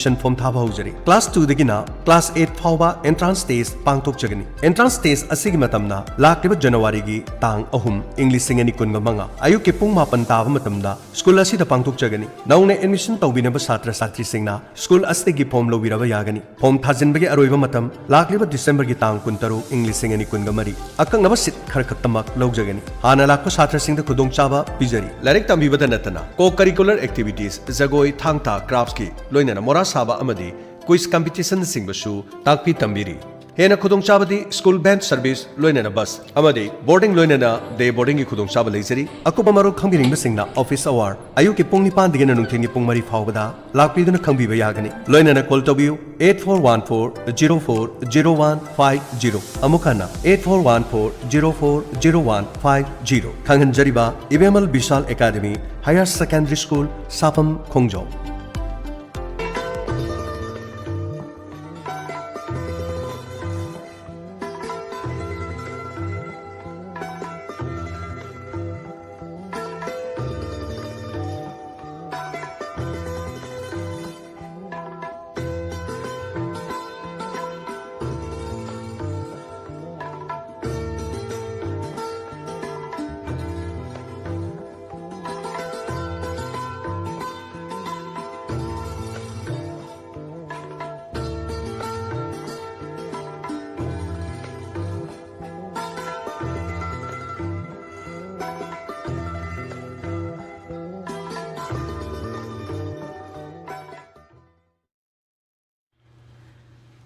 Form थाबा होजरी class 2 दगिना क्लास 8 फाउबा एंट्रांस टेस्ट पांगथोक जगनी एंट्रांस टेस्ट असिगी मतमना लाक्लिबा जनवरी गी तांग अहुम इंग्लिश सिंगनी कुनगा अयुक के पुंग मापन ताबा मतमदा स्कूल असिदा पांगथोक जगनी नौने एडमिशन तौबिनबा छात्र छात्री सिंगना स्कूल असिदगी फॉर्म लौबिरबा यागनी फॉर्म थाजिनबगे अरोइबा मतम लाक्लिबा डिसेंबर गी तांग कुनतरु इंग्लिश सिंगनी कुनगा मरी अकंगनबा सिट खर खतमक लौजगनी हाना लाक्पा छात्र सिंगदा खुदोंग चाबा पिजरी लाइरिक तंबिबदा नतना को curricular activities Jagoi Thangta crafts की लोइनना मोरा साबा अमदी क्विज कंपटीशन सिंगबसु ताकपी तंबिरी हेना खुदोंग चाबदी स्कूल बैंड सर्विस लोइनना बस अमदी बोर्डिंग लोइनना डे बोर्डिंग की खुदोंग चाबा लेजरी अकुबा मरो खंबिरिंग बसिंगना ऑफिस आवर अयु के पुंग निपान दिगना नुंथेंगी पुंग मरी फावबदा लाकपीदुना खंबिबा यागनी लोइनना कॉल तोबियु 8414040150 अमुकाना 8414040150 खंगनजरिबा इवेमल विशाल academy higher secondary school Sapam खोंगजो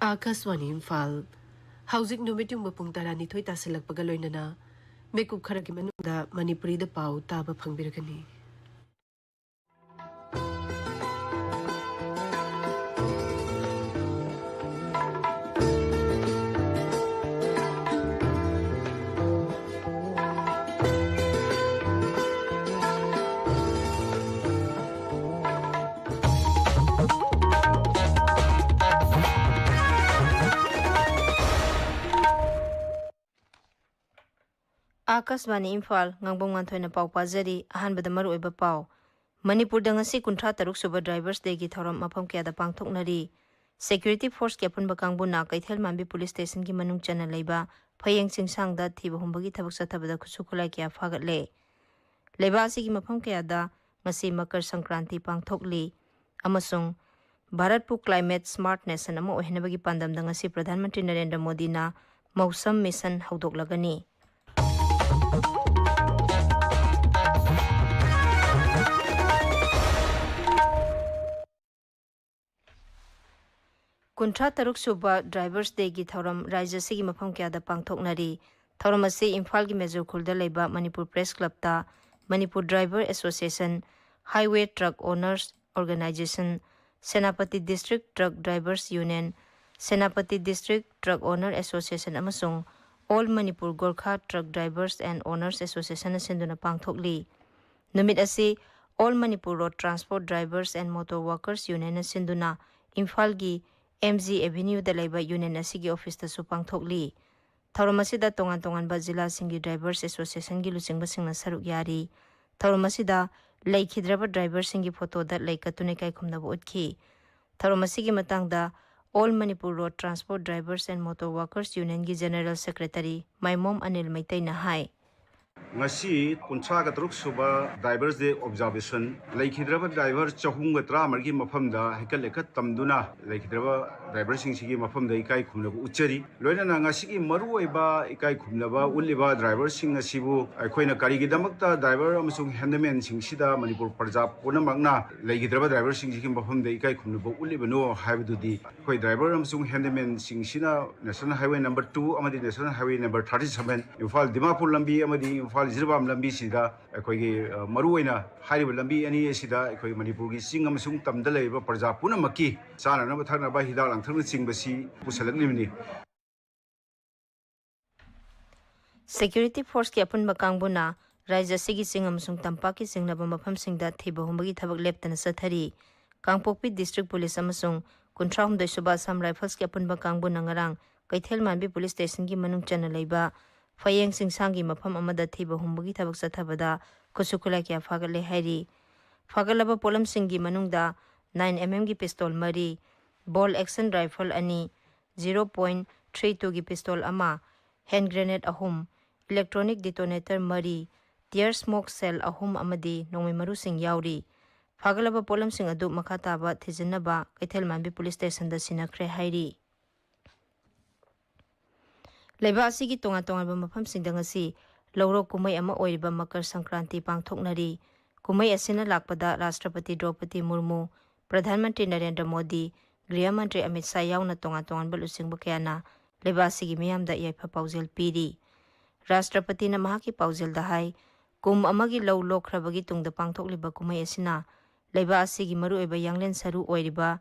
Akashvani Imphal हौजिक नुमितुंग पुंग तरानिथोय तासिलकपगा लोइनना मेकुप खरगी मनुदा मणिपुरीदा पाउ ताबा फंगबिरगनी आकाशवाणी इम्फाल ngangbong manthoi पाउ पाजरी अहानबद मरुइबा पाउ मणिपुर दंगसी कुंठा तरुक सुब ड्राइवर्स डे की थौरम मफम क्यादा पांगथोकनरी सिक्योरिटी फोर्स के अपुनबा कांगबुना कैथेल मांबी पुलिस स्टेशन की मनुंग चना लेबा फयेंग सिंगसांगदा थीबा हुंबगी थबक सथबदा खुसुखुलाई क्या फागतले लेबा की मफम क्यादा ngasi मकर संक्रांति पांगथोकली अमसुंग भारत पु क्लाइमेट स्मार्ट नेशन अमा ओहेनबगी पांदम दंगसी प्रधानमंत्री नरेंद्र मोदी ना मौसम मिशन हौदोकलगनी कुंठा तरुक सुबा ड्राइवर्स डे की थौरम राज्य से मफम क्यादा पांगथोकनरी थौरम असे इम्फाल की मेजर खुलदा लेबा मणिपुर प्रेस क्लब ता Manipur driver association highway truck owners organisation Senapati district truck drivers union Senapati district truck owner association अमसुंग all Manipur Gorkha truck drivers and owners association सिंधुना पांगथोकली नुमित असे all Manipur road transport drivers and motor workers union सिंधुना इम्फाल की MG Avenue da laiba union asigi office ta supang thokli thauramasi da tongan ba jila singi drivers association gi lucingba singna saruk yari thauramasi da laikhidraba drivers singi photo da laikatune kai khumna bu utkhi thauramasi gi matang da all manipur road transport drivers and motor workers union gi general secretary maimom anil maitai na hai ngasi kuncha ga truk suba drivers day observation laikhidraba driver chahung ga tra margi mafam da hekal lekat tamduna laikhidraba driver sing sigi mafam da ikai khumna uchari loina na ngasi gi maru oiba ikai khumna ba uliba driver sing asibu aikoina kari gi damakta driver amasung handyman sing sida manipur parja puna magna laikhidraba driver sing sigi mafam da ikai khumna ba uliba no haibududi koi driver amasung handyman sing sina national highway number 2 amadi national highway number 37 imphal dimapur lambi amadi imphal जिरबाम लंबी सिदा अखोगी मरुइना हारिब लंबी अनि सिदा अखोगी मणिपुर की सिंग अमसुंग तमदा लेबा प्रजा पुनमकी Chanana बथरना हिदा लांथरन सिंगबसी पुसलगलिमनी security force की अपन बकांगबुना राज्य सिगी सिंग अमसुंग तंपा की सिंगनबा मफम सिंगदा थेबा हुंबगी थबक लेप्तना सथरी कांगपोकपी डिस्ट्रिक्ट पुलिस अमसुंग कुंठा हुमदै सुबा असम राइफल्स की अपन बकांगबुना ngarang कैथेल मानबी पुलिस स्टेशन की मनुंग चना लेबा फयेंग सिंगसांगी मफम अमदा थीबा हुंबगी थबक सथबदा खुसुखुला क्या फागले हैरी फागलबा पोलम सिंगी मनुंगदा 9mm gi pistol mari, ball action rifle ani, 0.32 gi pistol ama, hand grenade ahum, electronic detonator mari, tear smoke cell ahum amadi nongmi marusing yauri. Fagalaba polam sing adu makataba thizinaba Kaithelmanbi police station da sinakre hairi. Leba asigi tonga-tonga ba mafam singdang asi lauro kumay ama oiriba Makar Sankranti pangthoknari. Kumay asina lakpada Rashtrapati Draupadi Murmu, Pradhan Mantri Narendra Modi, Griha Mantri Amit Shah yauna tonga-tongan balusingba kayana leba asigi miyamda yaifa paujel piri. Rashtrapati na mahaki paujel dahai kum amagi law lokhrabagi tungda pangthokliba kumay asina leba asigi maru oiba yanglen saru oiriba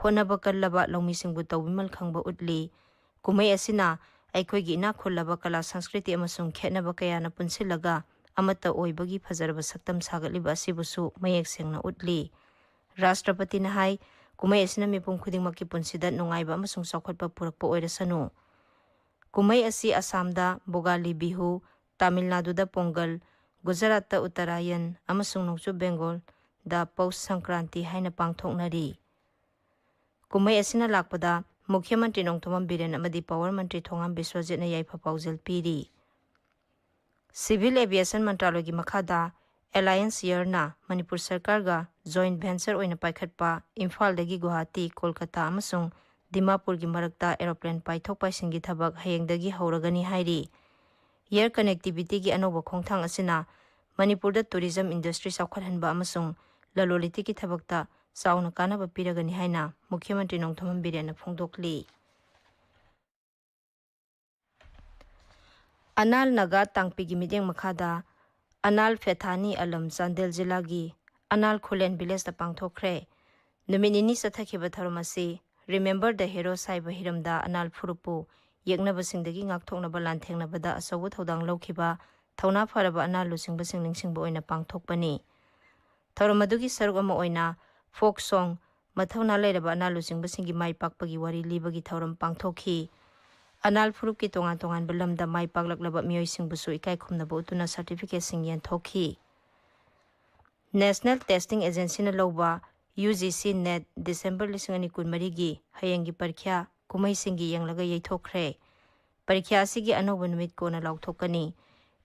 honaba kallaba lawmisingbu tawbimal khangba utli. Kumay asina ꯑꯩꯈꯣꯏꯒꯤ ꯏꯅꯥꯛ ꯈꯨꯜꯂꯕ ꯀꯂꯥ ꯁꯪꯁꯀ꯭ꯔꯤꯇꯤ ꯑꯃꯁꯨꯡ ꯈꯦꯠꯅꯕ ꯀꯌꯥꯅ ꯄꯨꯟꯁꯤꯜꯂꯒ ꯑꯃꯠꯇ ꯑꯣꯏꯕꯒꯤ ꯐꯖꯔꯕ ꯁꯛꯇꯝ ꯁꯥꯒꯠꯂꯤꯕ ꯑꯁꯤꯕꯨꯁꯨ ꯃꯌꯦꯛ ꯁꯦꯡꯅ ꯎꯠꯂꯤ꯫ ꯔꯥꯁꯇ꯭ꯔꯄꯇꯤꯅ ꯍꯥꯏ ꯀꯨꯝꯃꯩ ꯑꯁꯤꯅ ꯃꯤꯄꯨꯝ ꯈꯨꯗꯤꯡꯃꯛꯀꯤ ꯄꯨꯟꯁꯤꯗ ꯅꯨꯡꯉꯥꯏꯕ ꯑꯃꯁꯨꯡ ꯆꯥꯎꯈꯠꯄ ꯄꯨꯔꯛꯄ ꯑꯣꯏꯔꯁꯅꯨ꯫ ꯀꯨꯝꯃꯩ ꯑꯁꯤ ꯑꯁꯥꯝꯗ ꯕꯣꯒꯥꯂꯤ ꯕꯤꯍꯨ, ꯇꯥꯃꯤꯜ ꯅꯥꯗꯨꯗ ꯄꯣꯡꯒꯜ, ꯒꯨꯖꯔꯥꯠꯇ ꯎꯠꯇꯔꯥꯌꯟ ꯑꯃꯁꯨꯡ ꯅꯣꯡꯆꯨꯞ ꯕꯦꯡꯒꯣꯜꯗ ꯄꯧꯁ ꯁꯪꯀ꯭ꯔꯥꯟꯇꯤ ꯍꯥꯏꯅ ꯄꯥꯡꯊꯣꯛꯅꯔꯤ꯫ ꯀꯨꯝꯃꯩ ꯑꯁꯤꯅ ꯂꯥꯛꯄꯗ Mukhya Mantri Nongthombam Biren amadi Power Mantri Thongam Biswajitna yaifa paujel piri. Civil Aviation Mantralogi makhada Alliance Yearna Manipur Sarkar ga joint venture oina paikhatpa Imphal dagi Guwahati, Kolkata amasung Dimapur gi marakta aeroplane paithok paisingi thabak hayengdagi hauragani hairi. Air connectivity gi anoba khongthang asina Manipurda tourism industry saukhathanba amasung laloliti ki thabakta sauna kanaba piragani haina Mukhya Mantri Nongthombam Biren phongdokli. Anal Naga Tangpigi mideng makhada Anal Fethani Alam Chandel Jilagi Anal Khulen village da pangthokre. Numinini sathakhiba tharumasi Remember the Hero Saiba Hiramda Anal Phurupu yeknaba singdagi ngakthoknaba lanthengnabada asawu thodang lawkhiba thauna pharaba anal lusingba singningsingba oina pangthokpani. Tharumadugi saruk ama oina folk song Mathauna Leraba Anal Lusingba singi mai pakpagi wari libagi thauram pangthokhi. Anal Phurup ki tongan-tongan balamda mai paklaklaba miyoi singbusu ikai khumnaba utuna certificate sing yenthokhi. National Testing Agency na lawba UGC NET December 2023 gi hayengi parikya kumai singi yanglaga yaithokre. Parikya asigi anoba numit kona lawthokani.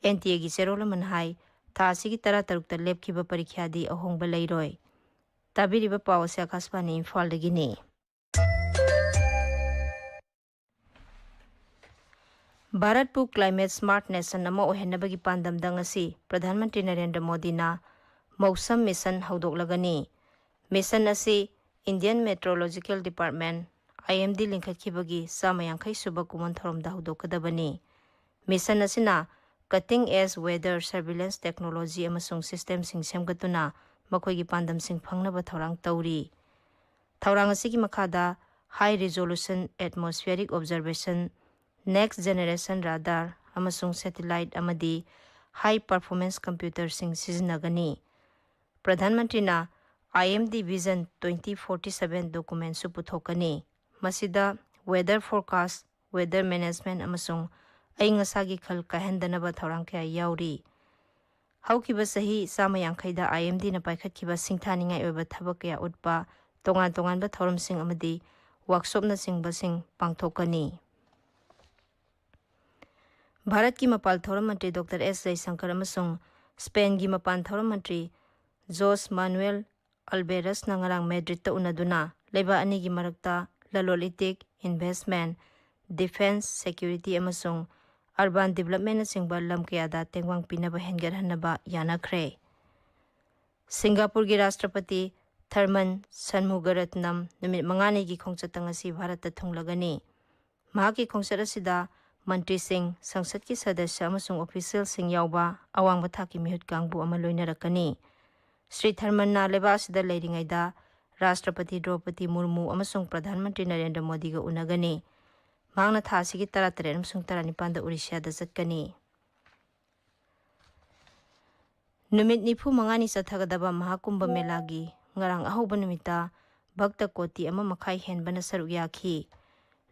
NTA gi serolaman hai tha asigi 13 lepkhiba parikya di ahongba leiroi. Tabiriba pawase Akashvani Imphal dagini. Bharatpu Climate Smart Nation ama ohenabagi pandamda ngasi Pradhan Mantri Narendra Modi na Mausam Mission haudoklagani. Mission asi Indian Meteorological Department IMD linkhatkibagi Samayankhai suba kuman thoromda haudokadabani. Mission asina cutting edge weather surveillance technology amasung system sing semgatuna makoigi pandam sing phangnaba thorang tauri. Thorang asigi makhada high resolution atmospheric observation, next generation radar amasung satellite amadi high performance computer sing sizinagani. Pradhan Mantri na IMD Vision 2047 document su puthokani. Masida weather forecast, weather management amasung aingasagi khal kahendanaba thorang kaya yauri. Haukiba sahi Samayankhai da IMD na paikhatkiba singthaningai oiba thabak kaya utpa tongan-tongan ba thorum sing amadi workshop na singba sing pangthokani. Bharat ki mapal thorum mantri Dr. S. Jaishankar amasung Spain gi mapan thorum mantri Jose Manuel Alvarez na ngarang Madrid ta unaduna leba ani gi marakta lalolitik, investment, defense, security amasung urban development na singba lam kayada tengwang pinaba hengarhanaba yanakre. Singapore gi Rashtrapati Tharman Shanmugaratnam numit mangani gi khongchatang asi Bharat ta thunglagani. Mahaki khongchat asida Mantri Singh, Sangsad ki Sadasya amasung official sing yauba awangba thaki mihut kangbu ama loinarakani. Sri Tharman na leba asida leiringaida Rashtrapati Draupadi Murmu amasung Pradhan Mantri Narendra Modi ga unagani. Mangna tha asigi 13 amasung 19 da Odisha da jatkani. Numit nifu mangani sathagadaba Mahakumbha Melagi ngarang ahoba numita Bhakta Koti ama makhai henbana saruk yakhi.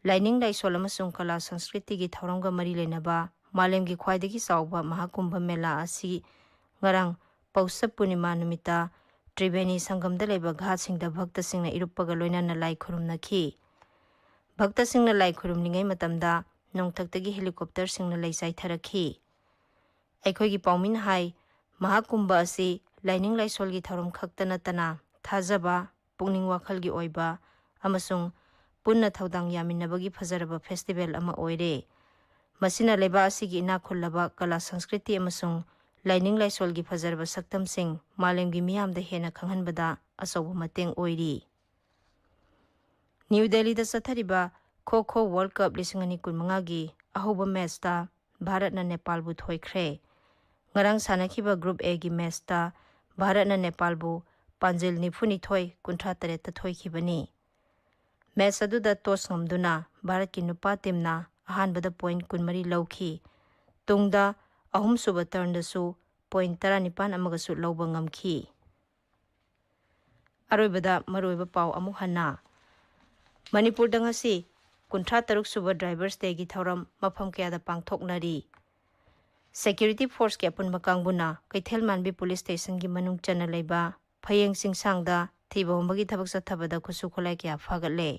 Laining Laisol amasung Kala Sanskriti gi thauramga mari lenaba malemgi khwaidagi chawba Mahakumbha Mela asi ngarang Pausa Purnima numita Triveni Sangam लेब घाट सिंह भक्त सिंह इरुपग लोइना लाई खुरुमनखी भक्त सिंह लाई खुरुमलिंगै मतमदा नोंथक्तगी helicopter Singh लै चाइथरखी अखोगी पाउमिन high Mahakumbh असि lining लाइसोलगी थौरम खक्त नतना थाजबा पुनिंग वाखलगी ओइबा अमसुंग पुन्ना थौदांग यामिनबगी फजरबा festival अमा ओइरे मसिना लेबा असिगी इना खुल्लबा कला संस्कृति अमसुंग lining लाइसोलगी फजरबा सक्तम Singh मालेमगी मियामदा हेना खंगहनबदा असौबा मतेंग ओइरी new Delhi दा चथरिबा खो खो वर्ल्ड कप 2025 गी अहोबा मैचता भारत ना नेपाल बु थोइख्रे ngarang sanakhiba group A gi match ta Bharat na Nepal bu panjil nifuni thoi kuntra tare ta thoi khibani match adu da toss ngamduna Bharat ki nupa team na ahan bada point kunmari lawkhi tungda ahum suba turn da su point 19 amaga su lawba ngamkhi aroi bada maroi ba pau amu hana Manipur da ngasi kuntra taruk suba drivers day gi thoram mafam kya da pangthoknari Security Force के अपन मकांगबुना कैथेल Manbi police station की मनुंग चना लेबा फयेंग सिंगसांगदा थीबोमबगी थबक सथबदा खुसु खोलाई क्या फागले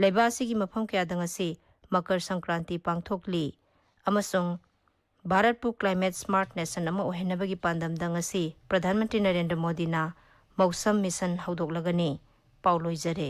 लेबा सिगी मफम क्या दंगसी मकर संक्रांति पांगथोकली अमसुंग भारत पु climate smart nation अमा ओहेनबगी पांदम दंगसी प्रधानमंत्री नरेंद्र मोदी ना मौसम मिशन हौदोकलगनी पाउलोइजरे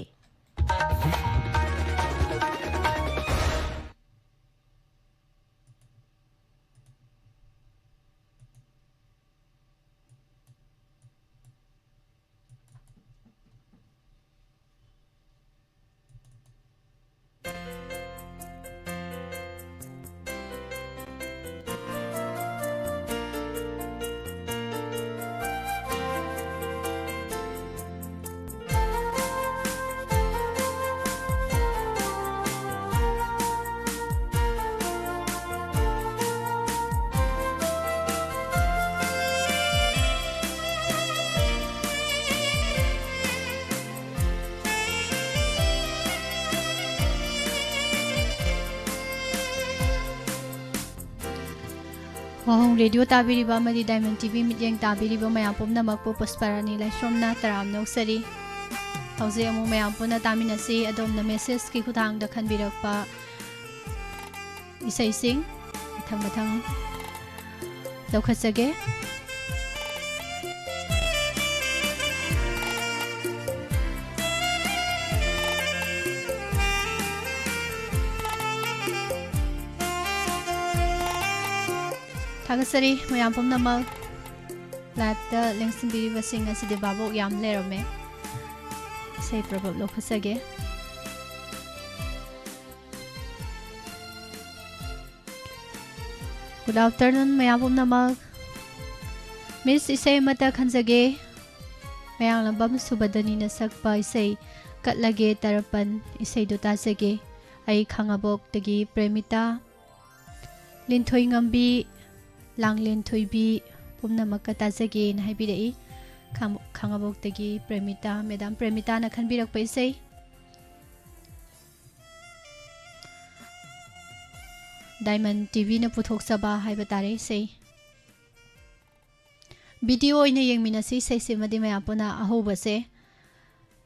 WAHONG रेडियो ताबिरिबा मदी diamond TV meeting ताबिरिबा मयाम पुमनमकपु Pushparani लाइश्रोमना तराम Nausari हौजे अमु मयाम पुना तामिनसी अदोमना मेसेज की खुदांगदा खनबिरकपा इसैसिंग मथंग मथंग लौखसगे थागसरी मयाम पुमनमक लाइवता लेंसिंबिरिबसिंग असिदि बाबोक याम लेरमे से प्रभाव लोखसगे गुड आफ्टरनून मयाम पुमनमक मिस इसे मता खंजगे मयाम लंबम सुबदनी न सकपा इसे कटलगे तरपन इसे दुतासगे आई खांगाबोक तगी प्रेमिता Linthoi ngам비 Langlen Toibi Pumnamaka Tazagi in Hibidi Kangabok Premita, Madame Premita, na Kanbirak Paisei Diamond TV na Putok Saba Hibatare say Video in a young Minasi say Simadi Mayapona Ahobase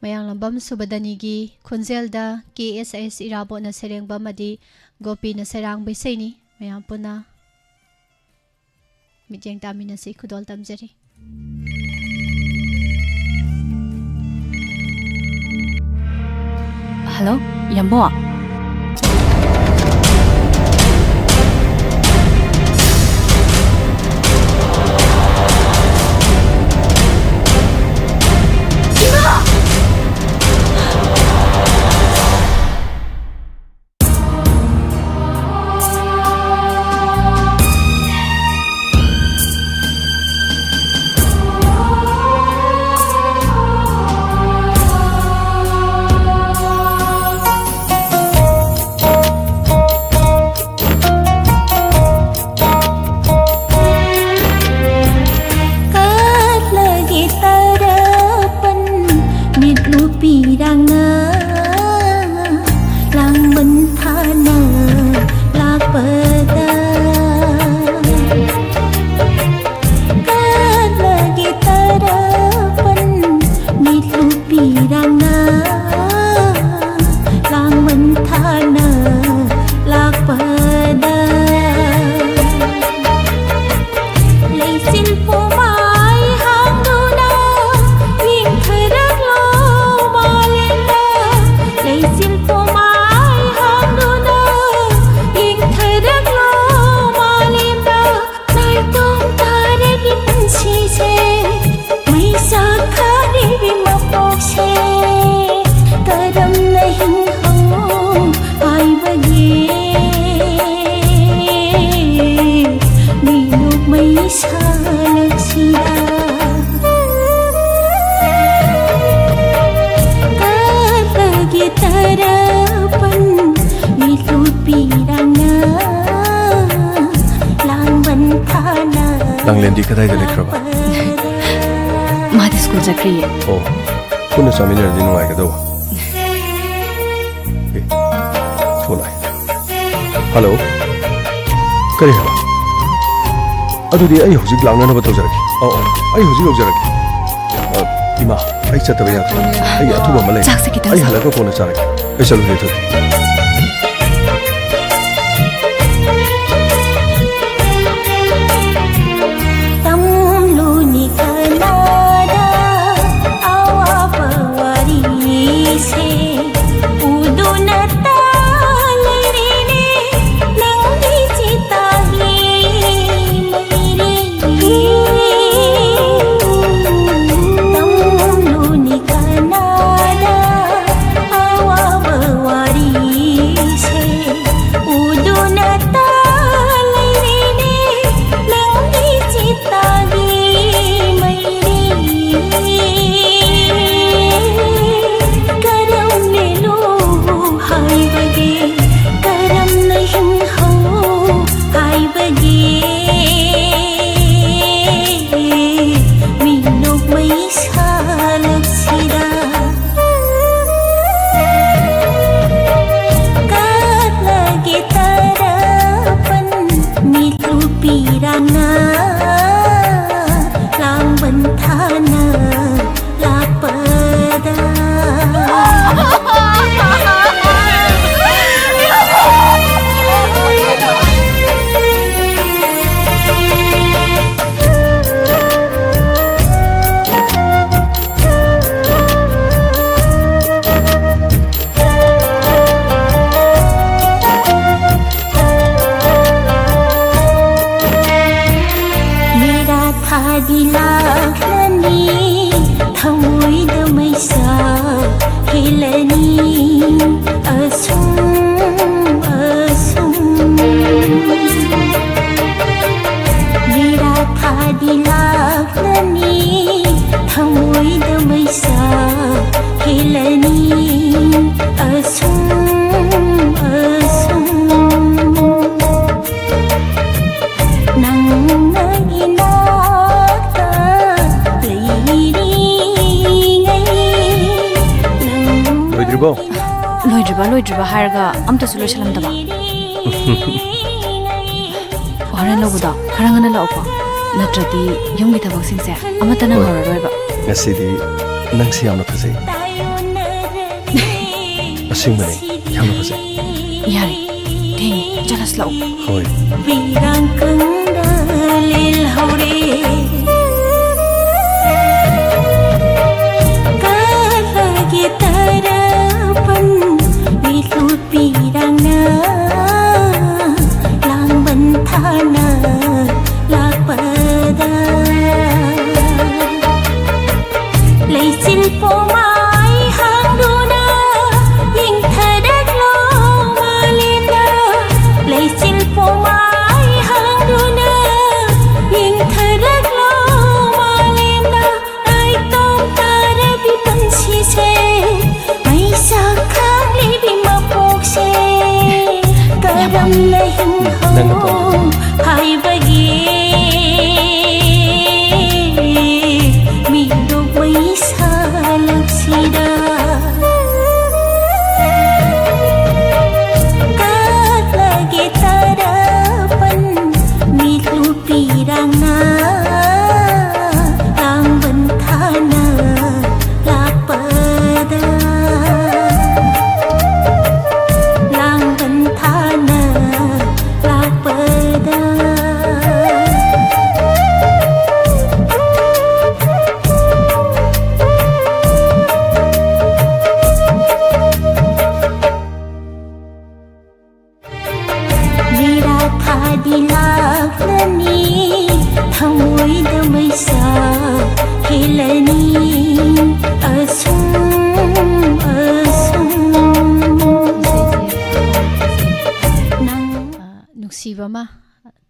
Mayang Lambam Subadanigi Kunzelda KSS Irabo na Serang Bamadi Gopi na Serang Baiseni Mayapona Mijeng tamina si kudol tamjari. Hello, Yambo. ꯂꯥꯡꯂꯦꯟꯗꯤ ꯀꯗꯥꯏꯗ ꯂꯩꯈ꯭ꯔꯕ? ꯃꯥꯗꯤ school ꯆꯠꯈ꯭ꯔꯤꯌꯦ. ꯑꯣ, ꯄꯨꯟꯅ ꯆꯥꯃꯤꯟꯅꯔꯗꯤ ꯅꯨꯡꯉꯥꯏꯒꯗꯧꯕ. Phone ꯂꯥꯛꯑꯦ. ꯍꯜꯂꯣ, ꯀꯔꯤ ꯍꯥꯏꯕ? ꯑꯗꯨꯗꯤ ꯑꯩ ꯍꯧꯖꯤꯛ ꯂꯥꯛꯅꯅꯕ ꯇꯧꯖꯔꯒꯦ. ꯑꯩ ꯍꯧꯖꯤꯛ ꯌꯧꯖꯔꯒꯦ. 이마, 아이 쳤다 그냥. 아이 아투바 말래. 아이 할라가 보내 자라. 아이 살로 해줘. ꯂꯣꯏꯗ꯭ꯔꯤꯕ ꯍꯥꯏꯔꯒ ꯑꯝꯇꯁꯨ ꯂꯣꯏꯁꯜꯂꯝꯗꯕ. ꯍꯣꯔꯦꯟ ꯂꯧꯕꯗꯣ ꯈꯔ ꯉꯟꯅ ꯂꯥꯛꯑꯣꯀꯣ. ꯅꯠꯇ꯭ꯔꯗꯤ ꯌꯨꯝꯒꯤ ꯊꯕꯛꯁꯤꯡꯁꯦ ꯑꯃꯠꯇ ꯅꯪꯍꯧꯔꯔꯣꯏꯕ. ꯉꯁꯤꯗꯤ ꯅꯪꯁꯤ ꯌꯥꯝꯅ ꯐꯖꯩ. ꯑꯁꯦꯡꯕꯅꯦ, ꯌꯥꯝꯅ ꯐꯖꯩ. ꯌꯥꯔꯦ, ꯊꯦꯡꯉꯦ, ꯆꯠꯂꯁꯤ ꯂꯥꯛꯑꯣ. ꯍꯣꯏ.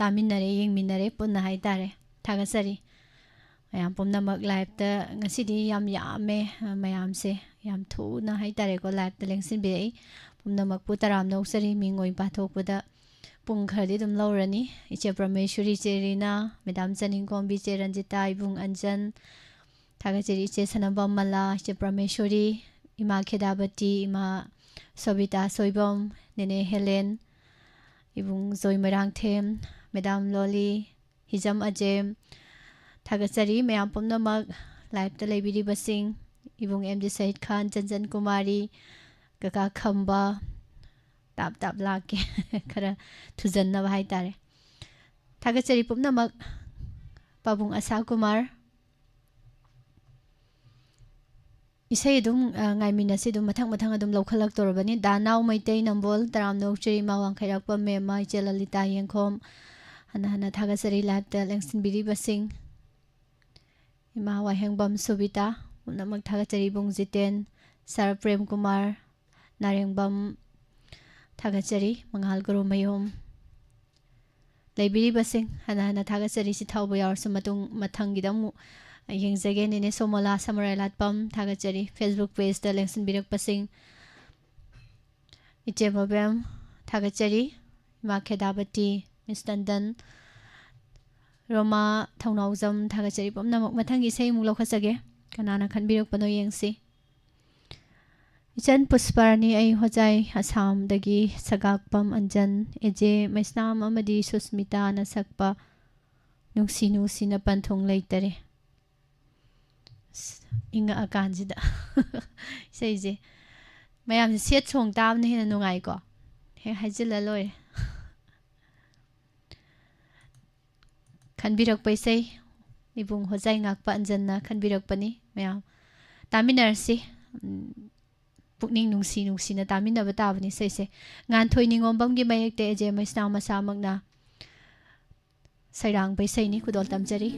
तामिन्नरे येंगमिन्नरे पुन्ना हाइतारे थागसरी मयाम पुम्नमक लाइफता ngasiदी याम यामे मयामसे याम थुना हाइतारे को लाइफता लेंसिन बिरई पुम्नमक पुतराम नौसरी मिंगोइ पाथोकपदा ꯄꯨꯡ ꯈꯔꯗꯤ ꯑꯗꯨꯝ ꯂꯧꯔꯅꯤ ꯏꯆꯦ ꯄ꯭ꯔꯃꯦꯁꯣꯔꯤ ꯏꯆꯦ ꯔꯤꯅꯥ ꯃꯦꯗꯥꯝ ꯆꯅꯤꯡꯀꯣꯝꯕꯤ ꯏꯆꯦ ꯔꯟꯖꯤꯇꯥ ꯏꯕꯨꯡ ꯑꯟꯖꯟ ꯊꯥꯒꯠꯆꯔꯤ ꯏꯆꯦ ꯁꯅꯕꯝ ꯃꯂꯥ ꯏꯆꯦ ꯄ꯭ꯔꯃꯦꯁꯣꯔꯤ ꯏꯃꯥ ꯈꯦꯗꯥꯕꯇꯤ ꯏꯃꯥ ꯁꯣꯕꯤꯇꯥ ꯁꯣꯏꯕꯝ ꯅꯦꯅꯦ ꯍꯦꯂꯦꯟ ꯏꯕꯨꯡ ꯖꯣꯏ ꯃꯣꯏꯔꯥꯡꯊꯦꯝ ꯃꯦꯗꯥꯝ ꯂꯣꯂꯤ ꯍꯤꯖꯝ ꯑꯖꯦꯝ ꯊꯥꯒꯠꯆꯔꯤ ꯃꯌꯥꯝ ꯄꯨꯝꯅꯃꯛ ꯂꯥꯏꯞꯇ ꯂꯩꯕꯤꯔꯤꯕꯁꯤꯡ ꯏꯕꯨꯡ ꯑꯦꯝ ꯗꯤ ꯁꯍꯤꯗ ꯈꯥꯟ ꯆꯟꯖꯟ ꯀꯨꯃꯥꯔꯤ ꯀꯀꯥ ꯈꯝꯕ ꯇꯥꯞ ꯇꯥꯞ ꯂꯥꯛꯀꯦ ꯈꯔ ꯊꯨꯖꯟꯅꯕ ꯍꯥꯏꯇꯥꯔꯦ ꯊꯥꯒꯠꯆꯔꯤ ꯄꯨꯝꯅꯃꯛ ꯄꯥꯕꯨꯡ ꯑꯁꯥ ꯀꯨꯃꯥꯔ ꯏꯁꯩ ꯑꯗꯨꯝ ꯉꯥꯏꯃꯤꯟꯅꯁꯤ ꯑꯗꯨꯝ ꯃꯊꯪ ꯃꯊꯪ ꯑꯗꯨꯝ ꯂꯧꯈꯠꯂꯛꯇꯧꯔꯕꯅꯤ ꯗꯥꯅꯥꯎ ꯃꯩꯇꯩ ꯅꯝꯕꯣꯜ ꯇꯔꯥꯝꯅ ꯏꯃꯥ ꯋꯥꯡꯈꯩꯔꯥꯛꯄ ꯃꯦꯝꯃ ꯏꯆꯦ ꯂꯂꯤꯇꯥ ꯌꯦꯡꯈꯣꯝ ꯍꯟꯅ ꯍꯟꯅ ꯊꯥꯒꯠꯆꯔꯤ ꯂꯥꯏꯞꯇ ꯂꯦꯡꯁꯤꯟꯕꯤꯔꯤꯕꯁꯤꯡ ꯏꯃꯥ ꯋꯥꯍꯦꯡꯕꯝ ꯁꯨꯕꯤꯇꯥ ꯄꯨꯝꯅꯃꯛ ꯊꯥꯒꯠꯆꯔꯤ ꯏꯕꯨꯡ ꯖꯤꯇꯦꯟ ꯁꯥꯔ ꯄ꯭ꯔꯦꯝ ꯀꯨꯃꯥꯔ ꯅꯥꯔꯦꯡꯕꯝ ꯊꯥꯒꯠꯆꯔꯤ ꯃꯉꯥꯜ ꯒꯨꯔꯨꯃꯌꯨꯝ ꯂꯩꯕꯤꯔꯤꯕꯁꯤꯡ ꯍꯟꯅ ꯍꯟꯅ ꯊꯥꯒꯠꯆꯔꯤ ꯁꯤ ꯊꯥꯎꯕ ꯌꯥꯎꯔꯁꯨ ꯃꯊꯪꯒꯤꯗ ꯑꯃꯨꯛ ꯌꯦꯡꯖꯒꯦ ꯅꯦꯅꯦ ꯁꯣꯃꯣꯂꯥ ꯁꯃꯔꯥꯏ ꯂꯥꯠꯄꯝ ꯊꯥꯒꯠꯆꯔꯤ ꯐꯦꯁꯕꯨꯛ ꯄꯦꯖꯇ ꯂꯦꯡꯁꯤꯟꯕꯤꯔꯛꯄꯁꯤꯡ ꯏꯆꯦ ꯃꯣꯕꯦꯝ ꯊꯥꯒꯠꯆꯔꯤ ꯏꯃꯥ ꯈꯦꯗꯥꯕꯇꯤ ꯃꯤꯁ ꯇꯟꯗꯟ ꯔꯣꯃꯥ ꯊꯧꯅꯥꯎꯖꯝ ꯊꯥꯒꯠꯆꯔꯤ ꯄꯨꯝꯅꯃꯛ ꯃꯊꯪꯒꯤ ꯏꯁꯩ ꯑꯃꯨꯛ ꯂꯧꯈꯠꯆꯒꯦ ꯀꯅꯥꯅ ꯈꯟꯕꯤꯔꯛꯄꯅꯣ ꯌꯦꯡꯁꯤ ꯏꯆꯟ ꯄꯨꯁꯄꯥꯔꯥꯅꯤ ꯑꯩ ꯍꯣꯖꯥꯏ ꯑꯁꯥꯝꯗꯒꯤ ꯁꯒꯥꯛꯄꯝ ꯑꯟꯖꯟ ꯑꯦꯖꯦ ꯃꯩꯁꯅꯥꯝ ꯑꯃꯗꯤ ꯁꯨꯁꯃꯤꯇꯥꯅ ꯁꯛꯄ ꯅꯨꯡꯁꯤ ꯅꯨꯡꯁꯤꯅ ꯄꯟꯊꯨꯡ ꯂꯩꯇꯔꯦ ꯏꯪꯉꯛꯑꯀꯥꯟꯁꯤꯗ ꯏꯁꯩꯁꯦ ꯃꯌꯥꯝꯁꯦ ꯁꯦꯠ ꯁꯣꯡ ꯇꯥꯕꯅ ꯍꯦꯟꯅ ꯅꯨꯡꯉꯥꯏꯀꯣ ꯍꯦꯛ ꯍꯥꯏꯖꯤꯜꯂ ꯂꯣꯏꯔꯦ ꯈꯟꯕꯤꯔꯛꯄ ꯏꯁꯩ ꯏꯕꯨꯡ ꯍꯣꯖꯥꯏ ꯉꯥꯛꯄ ꯑꯟꯖꯟꯅ ꯈꯟꯕꯤꯔꯛꯄꯅꯤ ꯃꯌꯥꯝ ꯇꯥꯃꯤꯟꯅꯔꯁꯤ ꯄꯨꯛꯅꯤꯡ ꯅꯨꯡꯁꯤ ꯅꯨꯡꯁꯤꯅ ꯇꯥꯃꯤꯟꯅꯕ ꯇꯥꯕꯅꯤ ꯏꯁꯩꯁꯦ ꯉꯥꯟꯊꯣꯏ ꯅꯤꯉꯣꯝꯕꯝꯒꯤ ꯃꯌꯦꯛꯇ ꯑꯦꯖꯦ ꯃꯩꯁꯅꯥꯝ ꯃꯁꯥꯃꯛꯅ ꯁꯩꯔꯥꯡꯕ ꯏꯁꯩꯅꯤ ꯈꯨꯗꯣꯜ ꯇꯝꯖꯔꯤ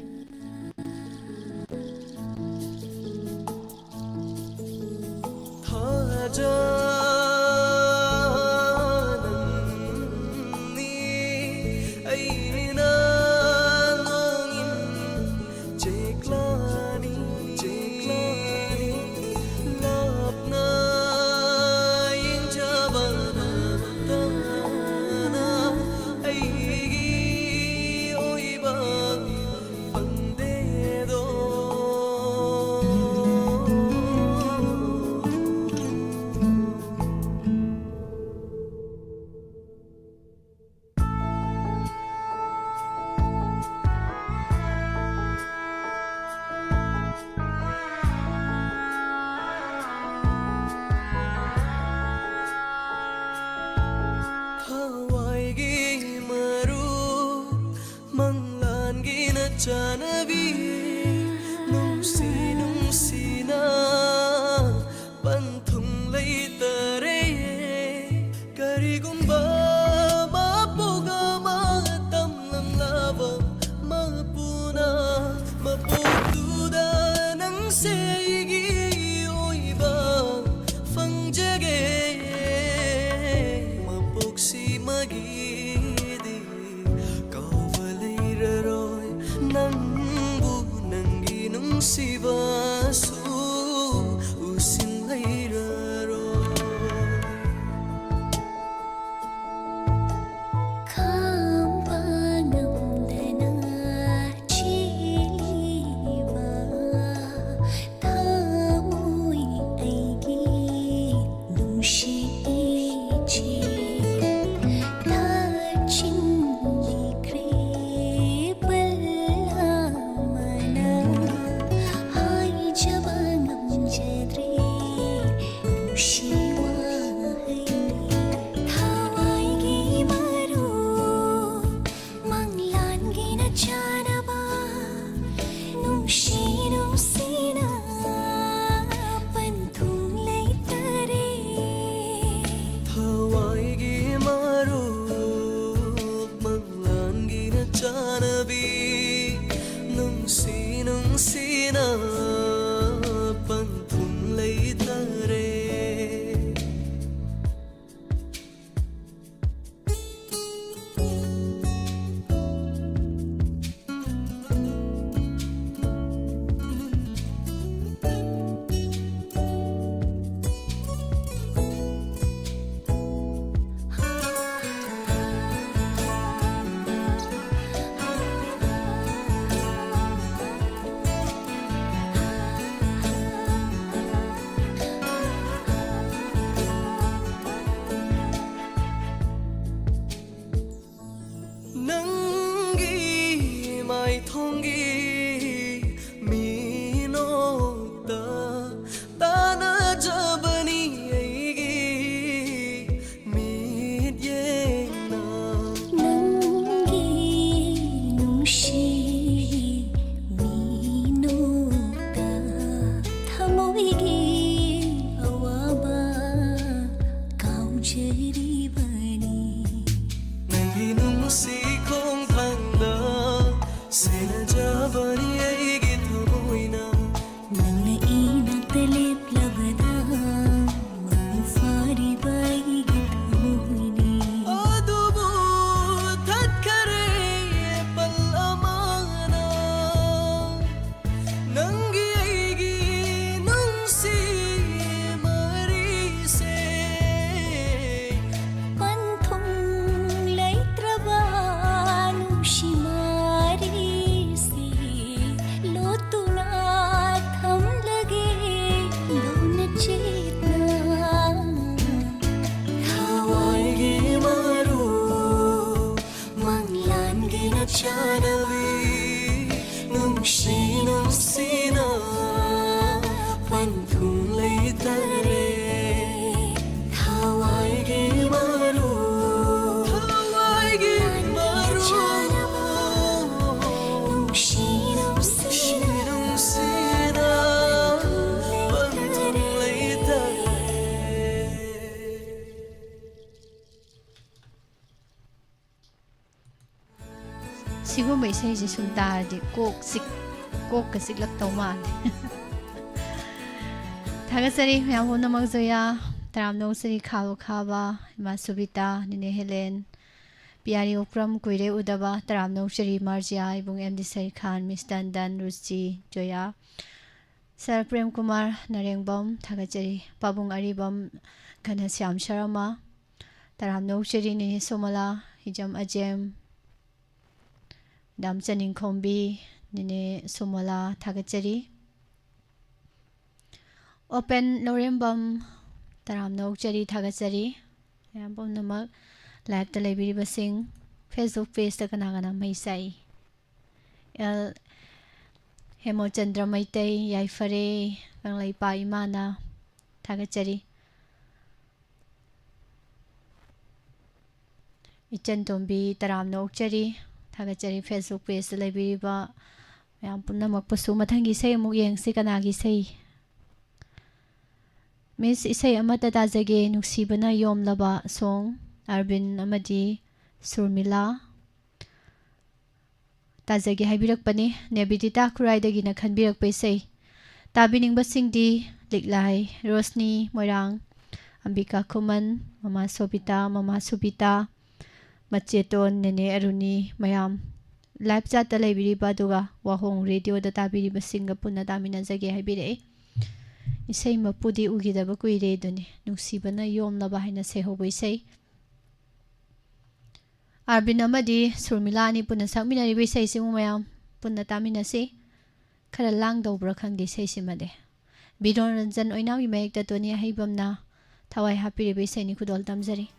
Siguro isay sum tardi kok ka siklak tawman. Tagasari mayamon na magzoya taram no sari khalo khaba masubita nine Helen Piari Okram kuire udaba taram no sari marjia ibung MD Sai Khan Miss Dandan Ruchi Joya Sir Prem Kumar Narengbom Thagachari Pabung Aribam Kana Syam Sharama taram no sari nine Somala Hijam Ajem Dam Chaning Khombi nine Somala Thagachari Open Lorembam taram no chari thagachari yambom namak live ta lebiri basing Facebook page ta kana kana mai sai el Hemochandra Maitei Yaifare kang lai pa imana thagachari Ichan Tombi taram no chari thagachari Facebook page ta lebiri ba yam punnamak pasu mathangi sei amuk yeng se kana gi sei Miss Isay amata tajage nuksibana yom laba song Arvin amadi Surmila tajage haibirak pani nebidita kurai dagi na khanbirak paisay tabining basingdi liklai Rosni Moirang Ambika Kuman Mama Sobita Mama Subita Macheton Nene Aruni Mayam live chat ta laibiri baduga wahong radio da tabiri basinga punna tamina jage haibire Isay mapudi ugidaba kuire duni nuksibana yom laba haina sehobo isay Arvin amadi Surmilani punna sakminari isay simu mayam punna tamina si khara lang dobra khangdi isay simade Bidon Ranjan oinami mayek tatoni haibamna thawai hapiri isay ni khudol tamjari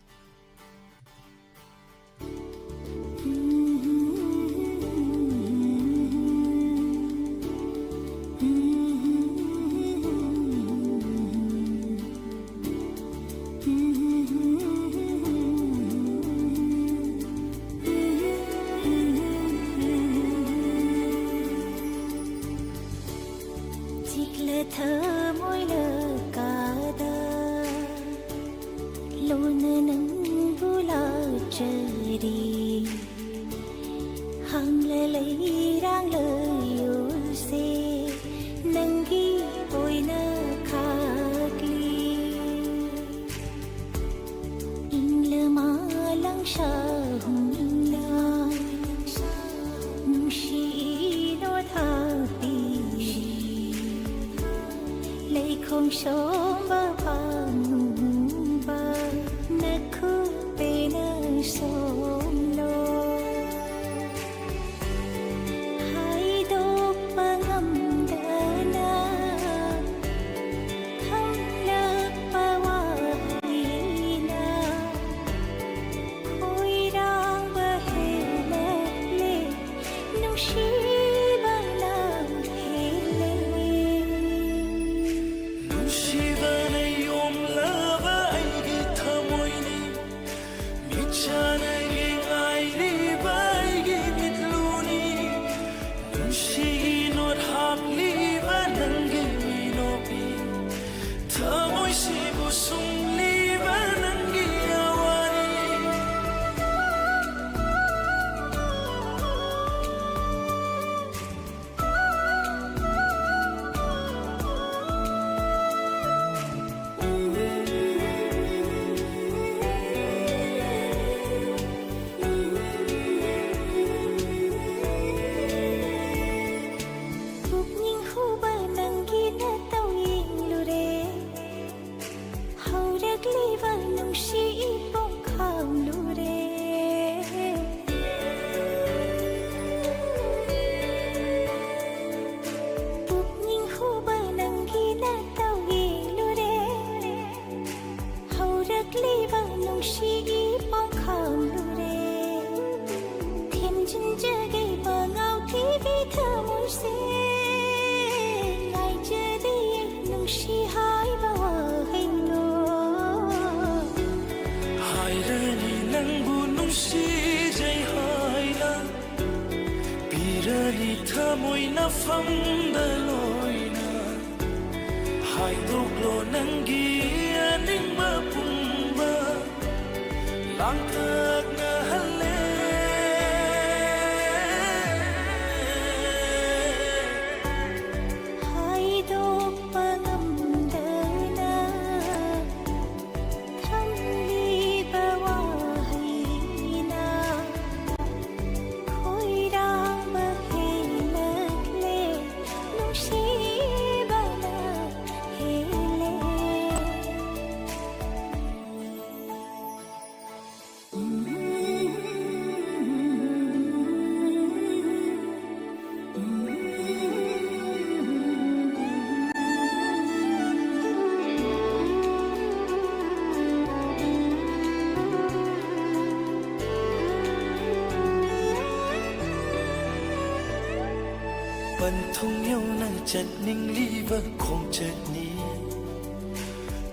วันทงเยานั่งจัดนิ่งลีบคงจัดนี้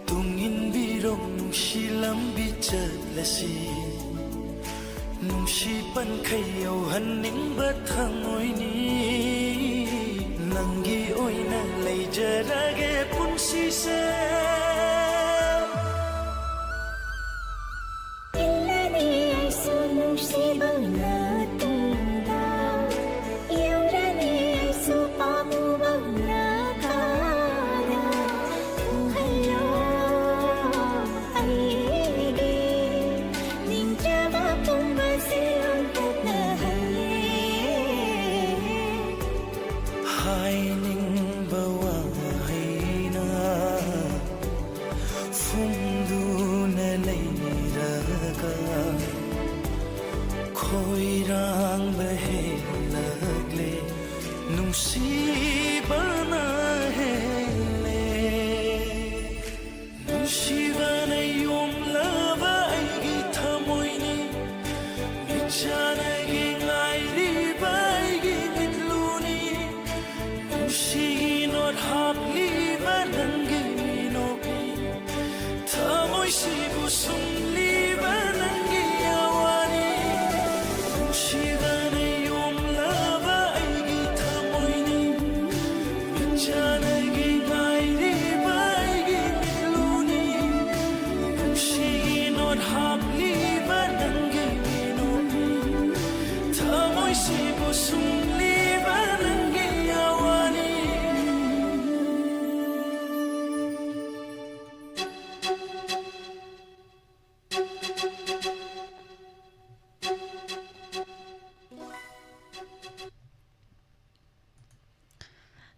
ตุงอินบีรงนุ่งชีลำบีจัดละสีนุ่งชีปันไขยเอาหันนิ่งบัดทางอ้อยนี้นังกีอ้อยนั่งเลยจะรักปุ่นสีเส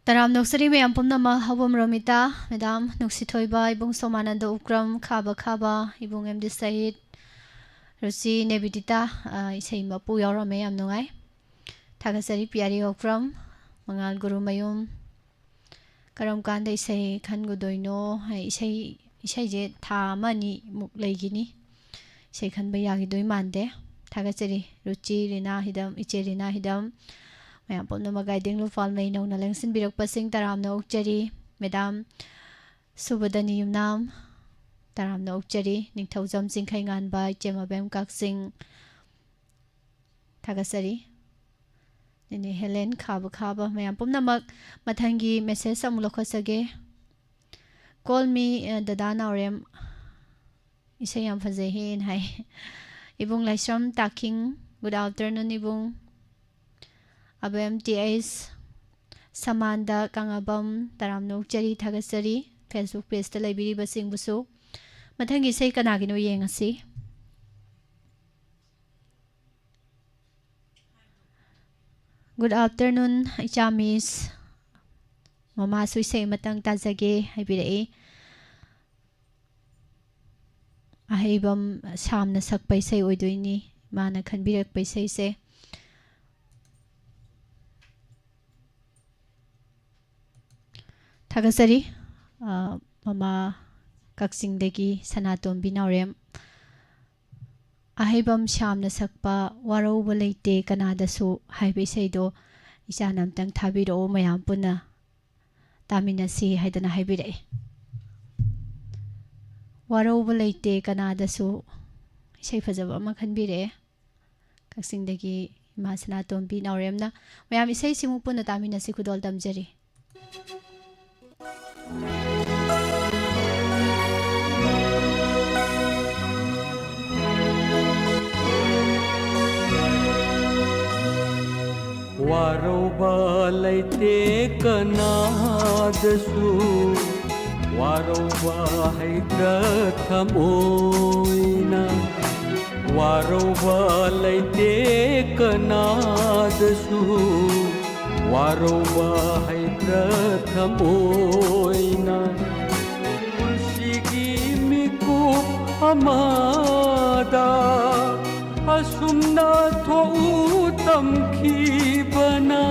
ตารามนกสรีเมียมปุ่มนำมาฮาวมรมิตาเมดามนกสิทอยบายบุงสมานันโดอุกรัมคาบาอิบุงเอ็มดิสัยด์รุสีเนบิดิตาอิเซมาปูยอร์เมียมนงไอทากสรีพิอาริอุกรัมมังลกุรุมายุมกรมการได้เซขันกุดอยโนให้อิเซเจทามานีมุกเลยกินีเซขันไปยากิดอยมันเดทากสรีรุจิลีนาฮิดัมอิเจลีนาฮิดัมแม่ผมนำมาไกดิ้งลูกฟอลไม่นงนั่งสินบิรกปัสสิงตารามนกเจรีเมดามสุบดานิยมนามตารามนกเจรีนิ่งเท่าจำสิงไข่งานใบเจมาเบมกักสิงทากสรีนี่เฮเลนคาบแม่ผมนำมาทังกีเมสเซจสมุลคสเก call me ดาดานาวเรมอิเซยามฟาเซฮินให้อิบุงไลชมตักคิง good afternoon อิบุงABMTS Samanda Kangabam Taramnok Jari Thagasari Facebook page ta laibiri basing busu mathangi sei kanagino yengasi Good afternoon Ichamis Mama sui sei matang tajage haibirei ahaibam samna sakpai sei oidoini mana khanbirak pai sei se Thagasari mama kaksing degi sanatom binaurem ahibam shamna sakpa waro baleite kanada su haibe seido isanam tang thabiro mayam puna tamina si haidana haibire waro baleite kanada su sei fajaba ma khanbire kaksing degi ma sanatom binaurem na mayam isei simu puna tamina si khudol damjari Waro balaite kanadasu Waro bahidra thamoina Waro balaite kanadasu Waro bahidra thamoina Ulsigi mikup amada Asumna tho'utam khibana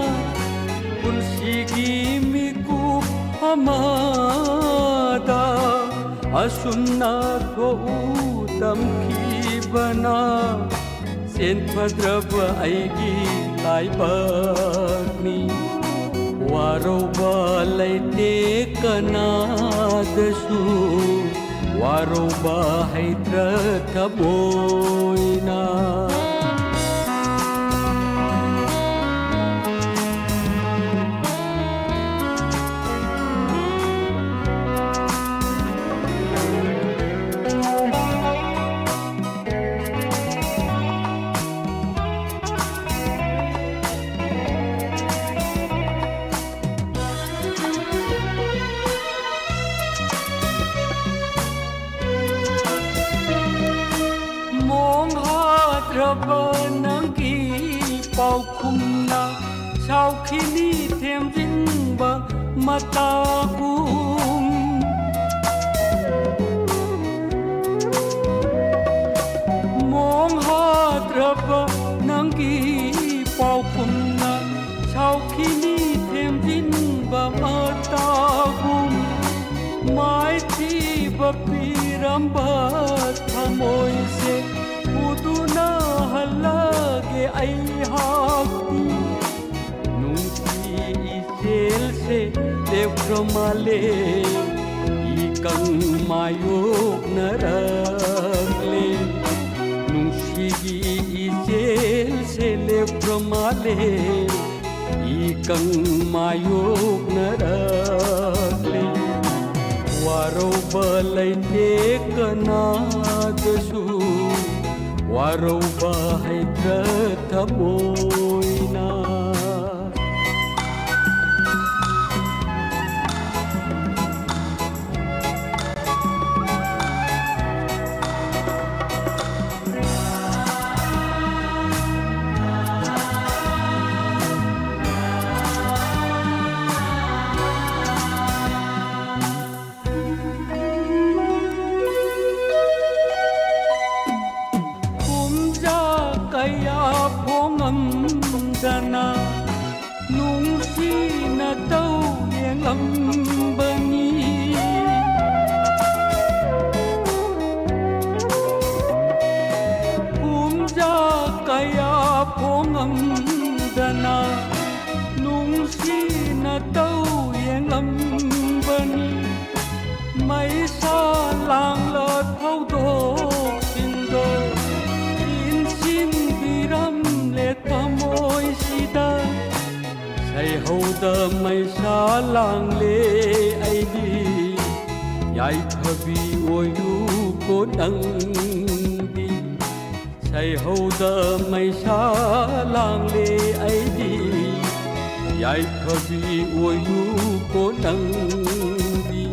Ulsigi mikup amada Asumna tho'utam khibana Sen padraba aigi laibagni warauba leite kanadasu warauba haidra taboina Nangki pau kumna sau khi đi thêm vinh ba mata kum mong hat raba nangki pau kumna sau khi đi thêm vinh ba mata kum mai thi ba piram ba thamoi se uduna halage ai hakti nungki isel se devramale ikang mayok naragle nungshi isel se devramale ikang mayok naragle waro balai te kanadasu warauba haidra taboina dana nung si na tau yang ambani umja kaya pongam dana nung si na tau yang ambani mai sa lang la thau do sindo in sin biram le tamoi sida sai ho da mai sa lang le ai di yai thabi oyu ko dang di sai ho da mai sa lang le ai di yai thabi oyu ko dang di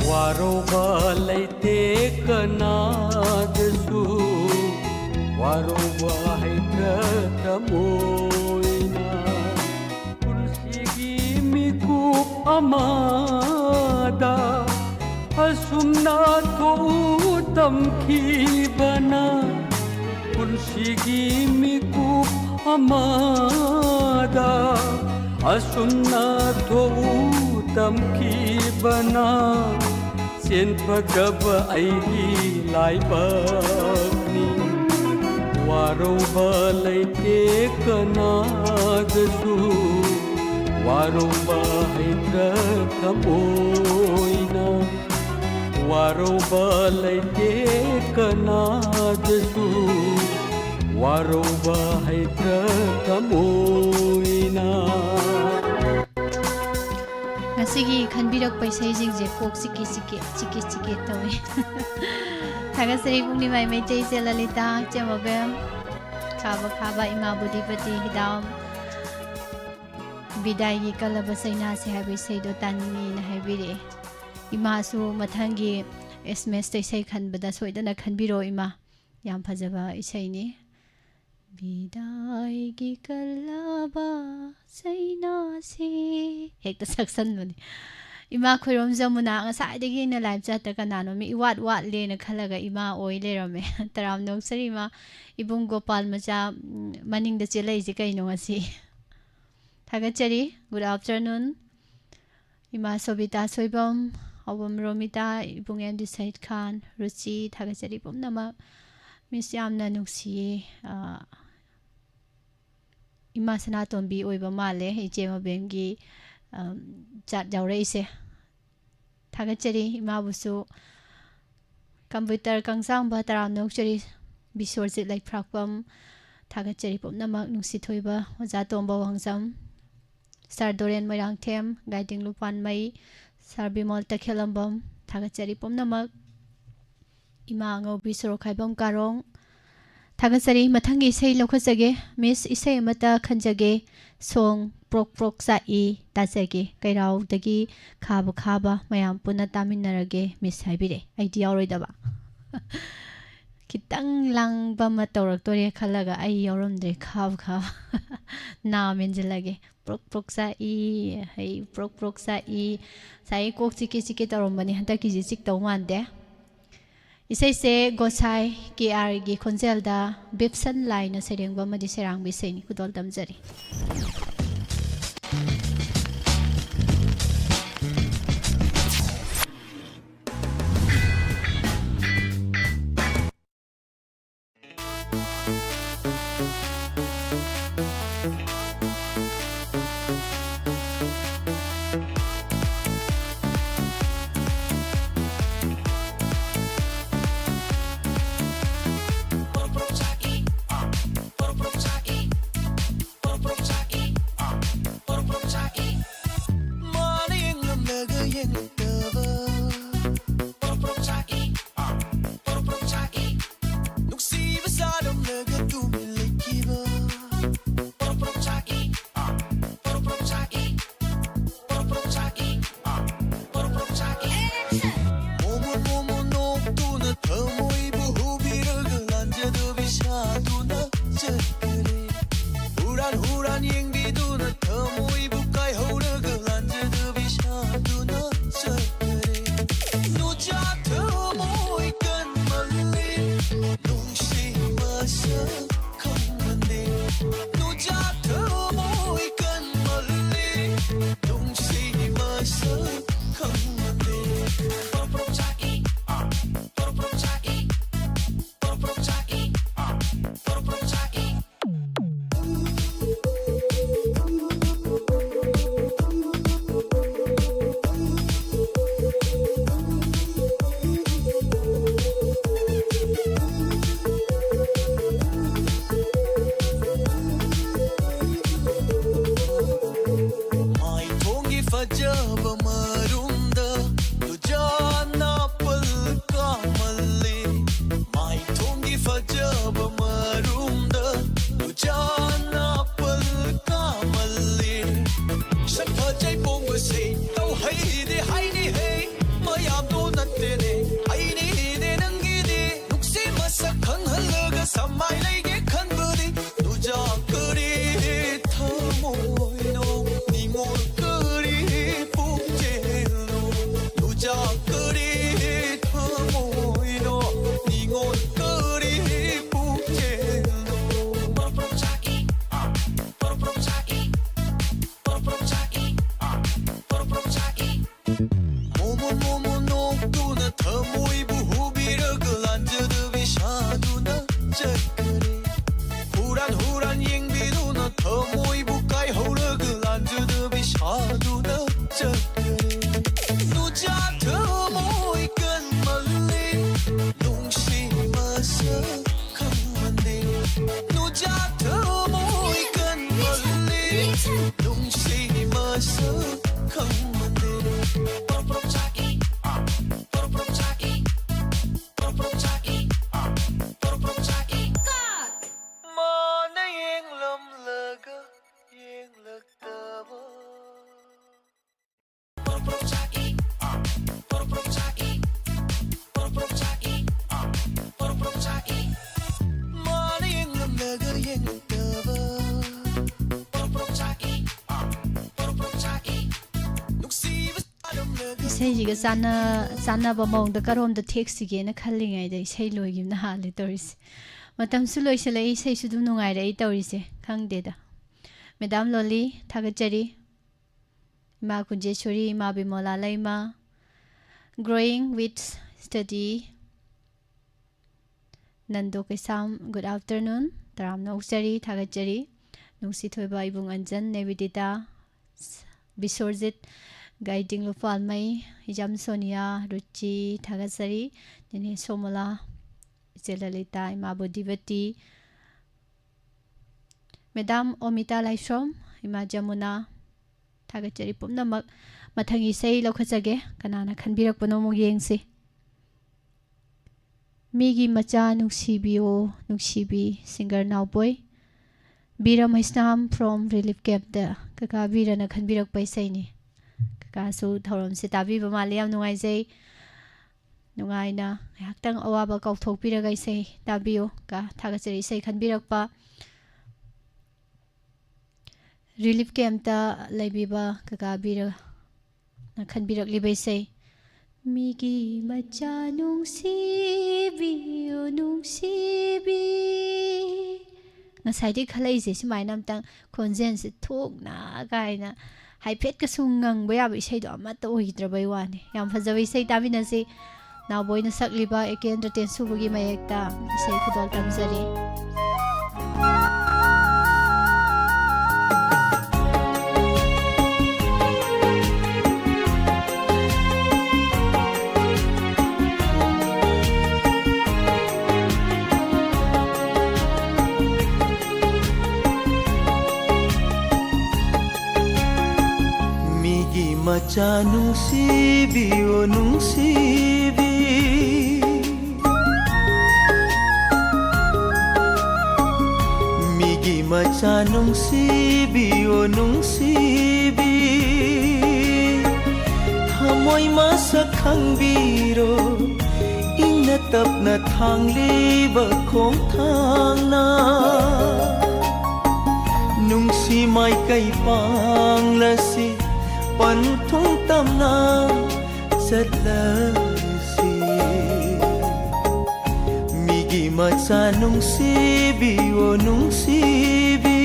waro ba leite kanadasu warauba haidra tamoina punsigi mikup amada asumna to tamkibana punsigi mikup amada asumna to tamkibana sen pagaba aigi laibakni warauba leite kanadasu warauba haidra taboina warauba leite kanadasu warauba haidra taboina ngasigi khanbirak paisai jingje kok siki tawi thagasari pungni mai mai tei lalita chamabem khaba ima budipati hidam bidai gi kalaba saina se habi seido tanni na habire ima su mathangi SMS tei sei khanbada soidana khanbiro ima yam phajaba isai ni bidai gi kalaba saina se hekta saksan mani ima khoirom jamuna ngasai na live chat ta kanano mi wat le na khalaga ima oi le rame taram noksari ma ibung gopal macha maning da chelai ji kaino ngasi thagachari good afternoon ima sobita soibam awam romita ibung md said khan ruchi thagachari pomnama miss yamna nuksi ima sanatombi oiba male iche mabemgi chat jawre ise thagachari ima busu computer kangsang ba taram nokchari bisorjit like phrakpam thagachari pomnamak nungsithoiba oja tomba wangsam sar doren moirang them guiding lupan mai sar bimol takhelambam thagachari pomnamak ima ngau bisoro khaibam karong thagachari mathangi sei lokhajage miss isei mata khanjage song prok prok sa I tajage kairau dagi khaba khaba mayam puna taminarage miss haibire idea roidaba kitang lang ba matawrak tore khalaga ai yoromdre khab khab na menjelage prok prok sa I hei prok prok sa I sai kok chiki chiki tarombani hanta ki chik tawmande isai se gosai KR gi khonjelda bipsan line serengba madi serang bi seini kudol damjari isaijiga sana ba mong da karom da text ge na khallingai da isai loigim na hale toris matam su loisalai isai su dum nungai rai torise khangde da madam loli thagachari ma kunjeshori ma bimola laima growing with study nando kesam good afternoon taram no uksari thagachari Nungsithoiba ibung Anjan Nevidita Bisorjit Guiding Lupal Mai Hijam Sonia Ruchi Thagasari Dini Somala Jelalita Imabu Divati Madam Omita Laishom Ima Jamuna Thagachari Pumnamak Mathangi Sei Lokhachage Kanana Khanbirak Panomo Yengsi Migi Macha Nuksibiyo Nuksibi Singer Nowboy Bira Maisnam from Relief Camp da Kaka Bira na Khanbirak Paisai ni Kaka su Thoram Sitabi Bamaliam Nungai Nungai na Haktang Awaba Kauthok Bira Gaisai Tabiyo Ka Thagachari Sei Khanbirak Pa Relief Camp da Laibiba Kaka Bira na Khanbirak Libaisai Migi Macha Nungsibi Ngasai khalai je simai nam tang konjen se thok na kai na hai phet ka sungang ba ya bi sei do ma to hidra bai wa ni yam fajawi sei ta bina se naw boy na sakliba ekendra ten subugi mayekta sei khudol tamjari Macha nungsibi o nungsibi Migi macha nungsibi o nungsibi Thamoy masakhang biro Ina tapna thangli ba khong thang na Nungsi mai kai pang lasi Pan thung tam na rất lasi Migi macha nung sibi o nung sibi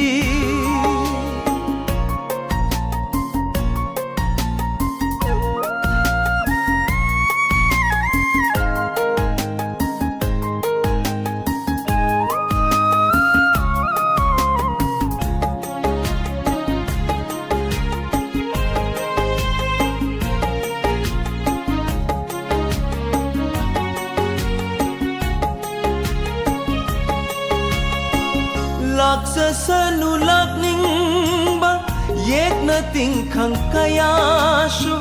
Sanu lakning ba yek na ting khang kaya shu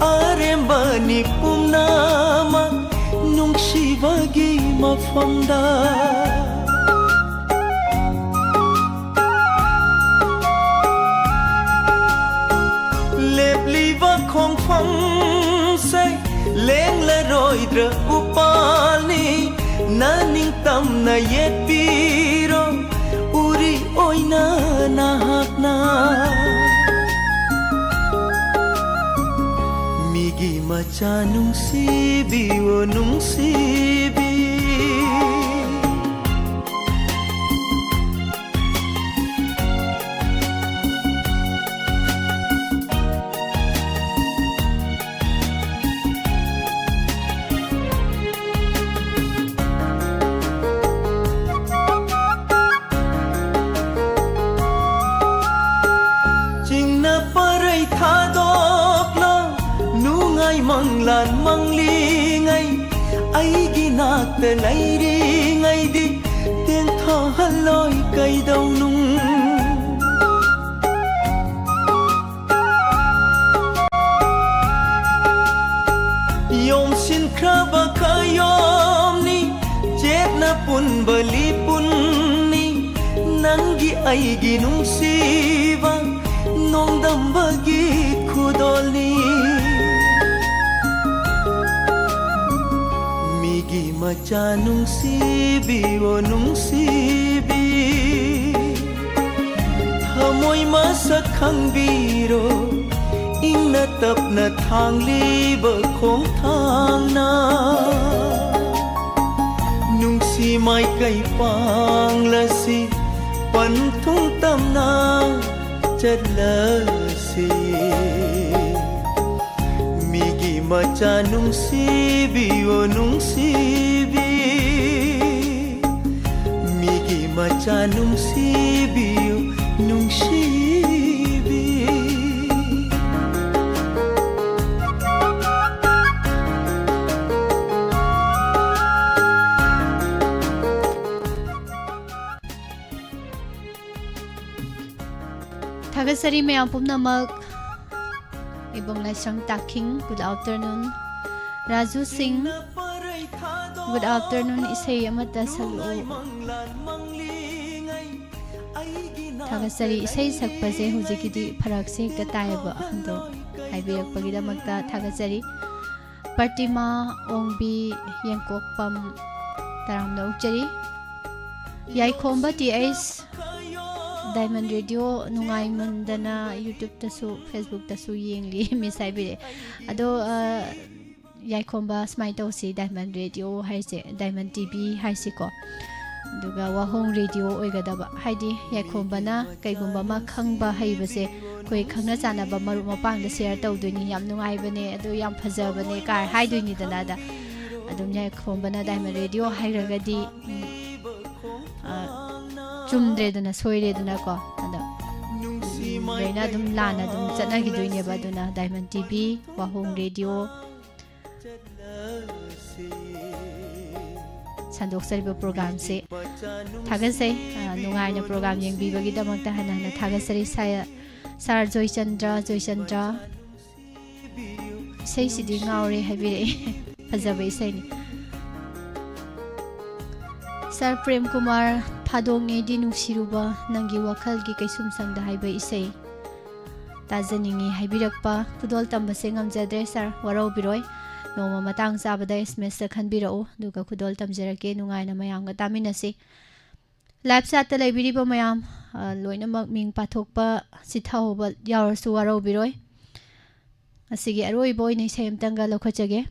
arem ba ni pumna ma nung shivagi mafamda lepli va khong phang say leng la roi dra upani na ning tam na yet piro Uri oina nahak na Migi macha nung sibi o nung sibi Manglan mangli ngay ai ginak te lai ri ngay di tiếng tho haloi cây đầu nung yom sin kraba kayom ni jet na pun bali pun ni nangi ai gi nung siva nong dam bagi khudol ni Macha nung sibi o nung sibi Thamoy masakhang biro Ing na tap na thangli ba khong thang na Nung si mai kai pang lasi Pan thung tam na chat lasi Migi macha nung sibi o nung sibi Migi macha nung sibi o Thagasari mayam pumnamak ibong Laisang Taking, good afternoon. Raju Singh, good afternoon. Isay amata salo. Thagasari isay sakpase hujikidi parakse katayaba ando haibiragpagidamagta Thagasari. Partima Ongbi Yangkokpam Taramna Ukchari Yaikomba TS Diamond Radio Nungai Mandana YouTube tasu Facebook tasu yengli misai ado Yaikomba Smite si Diamond Radio haise Diamond TV haise ko duga Wahong Radio oigadaba haidi Yaikomba na kaigumba ma khangba haibase koi khangna chana ba maru mapang da share tawduni yam nungai bane ado yam phajabane kai haiduni dana da adum Yaikomba na Diamond Radio hairagadi chumdre dana soire dana ko ada reina dum lana dum chana gi doine ba duna Diamond TV Wahong Radio sandok sarba program se thagase nungai na program yeng bi bagi damak ta hana thagasari sar Joy Chandra sei sidi ngaure habire fajabai sei ni Sir Prem Kumar Phadonge di nungsiruba nangi wakhal gi kaisum sangda haiba isei tajaningi haibirakpa kudol tambase ngamjadre sir warau biroi noma matang sabada SMS sa khanbirao duga kudol tamjarake nungai na mayam ga taminasi live chat ta laibiri ba mayam loina mak ming pathokpa sithaoba yawarsu warau biroi asigi aroi boy nei sem tanga lokhachage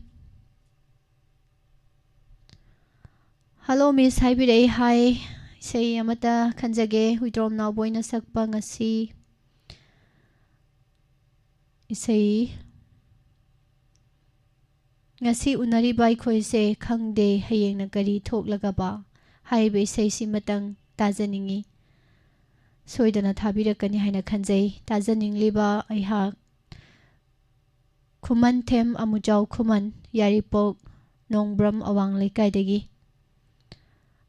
Hello Miss Haibirei hi sei amata khanjage huidrom na boina sakpa ngasi isei ngasi unari bai khoi se khangde hayeng na kari thoklaga ba haibe sei si matang tajaningi soidana thabirakani haina khanjai tajaning liba aiha khuman them amujau khuman yaripok nongbram awang lekai degi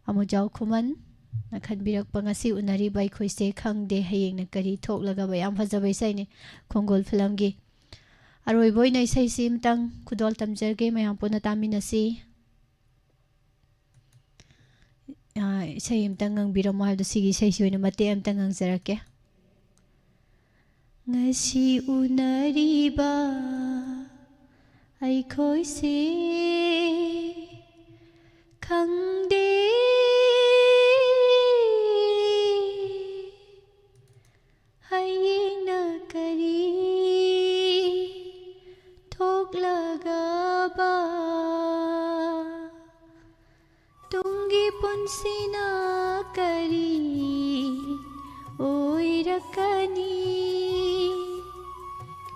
amujau khuman na khanbirak pangasi unari bai khoise khangde hayeng na kari thoklaga ba yam phajabai sai ni khongol film gi aroi boy nei sai sim tang kudol tamjarge mayam pona taminasi sai im tang ang biramo ha do sigi sai soina mate am tang ang jarake ngasi unari ba ai khoise khangde hayeng na kari thoklaga ba tungi punsina kari oirakani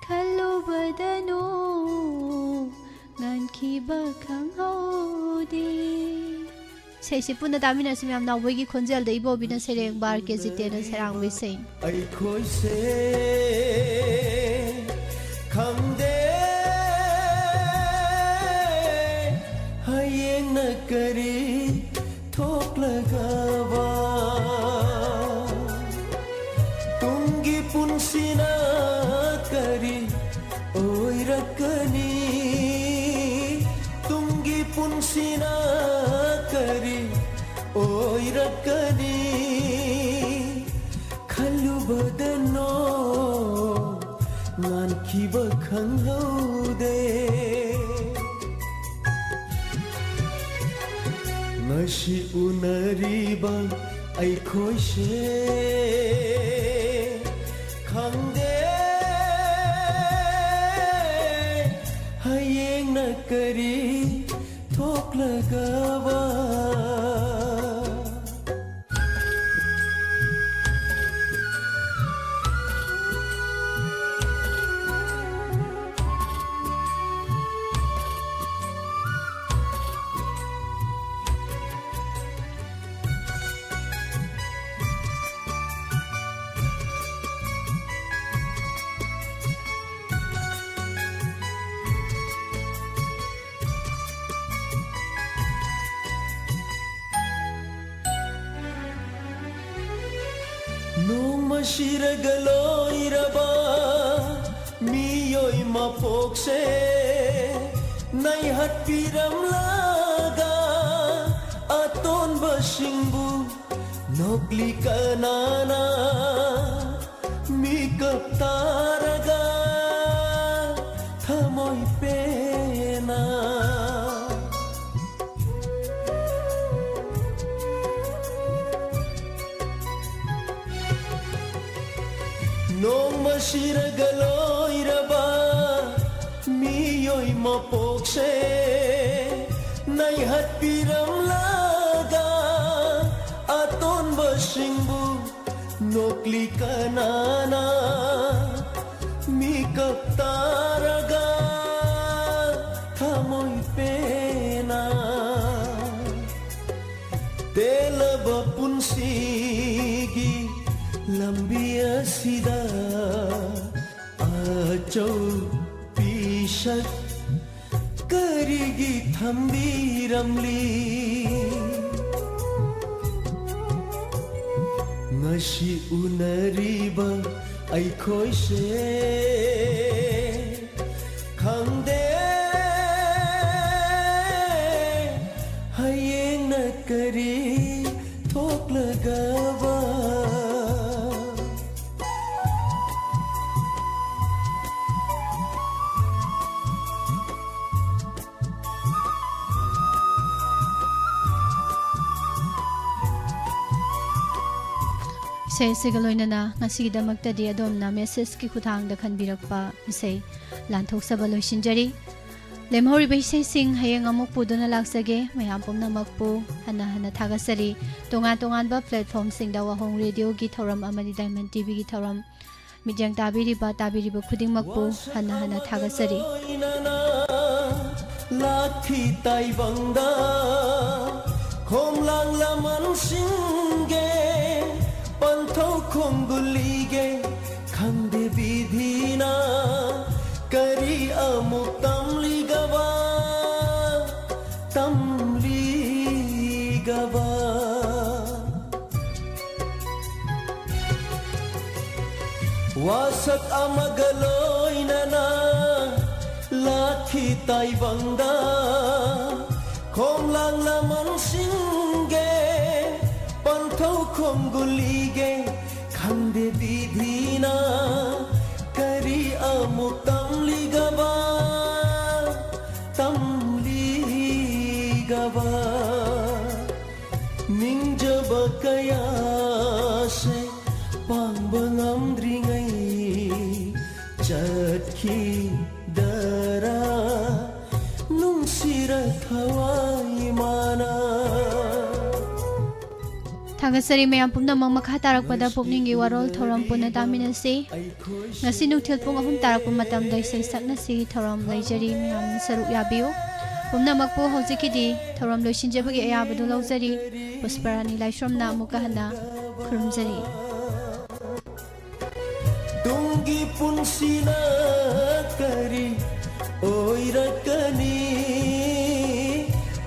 khalo badano ngankiba khanghode sei si puna damina simyam na wegi khonjal de ibo bina sereng bar ke jitena sarang we sei ai khoi se khangde hayeng na kari thoklagawa tungi punsina kari oirakani tungi punsina kari oirakani khalubadano nankiba khanghaude ngasi unariba ai khoise khangde hayeng na kari thoklagawa mashiragaloiraba miyoy mapokse nay hatpiramlaga aton basingbu nokli kanana mikap taraga thamoy pena nong masiragaloiraba miyoy mapokse nay hatpiramlaga aton basingbu nokli kanana mikap taraga thamoy pena telaba punsigi lambi asida achau pishat karigi thambiramli ngasi unariba aikhoi se khangde hayeng na kari thoklagaba Isay sigaloinana ngasigidamagtadi adomna message ki khutangda khanbirakpa isay lanthok saba loisinjari lemhoriba isay sing hayeng amuk puduna laksage mayam pomnamakpu hana thagasari tongan ba platform singda wahong radio gi thoram amadi diamond tv gi thoram midyang tabiriba khudingmakpu hana thagasari lakhi taibangda khomlang laman singe panthau khonggulige khangde vidhina kari amuk tamligaba wasak amagaloinana lakhi taibangda khomlang laman singe panthau khonggulige khangde vidhina kari amuk tamligaba ningjaba kaya se pangbangamdringai chatkhi dara nungsira thawai mana Thagasari mayam pumnamang makha tarakpada pupningi warol thoram puna taminasi ngasi nuthil pung ahum tarakpa matamda isay saknasi thoram laijari mayam saruk yabiyo pumnamakpu hojikidi thoram loisinjabagi ayabadu laujari pusparani laishramna amuka hana khurumjari Tungi punsina kari oirakani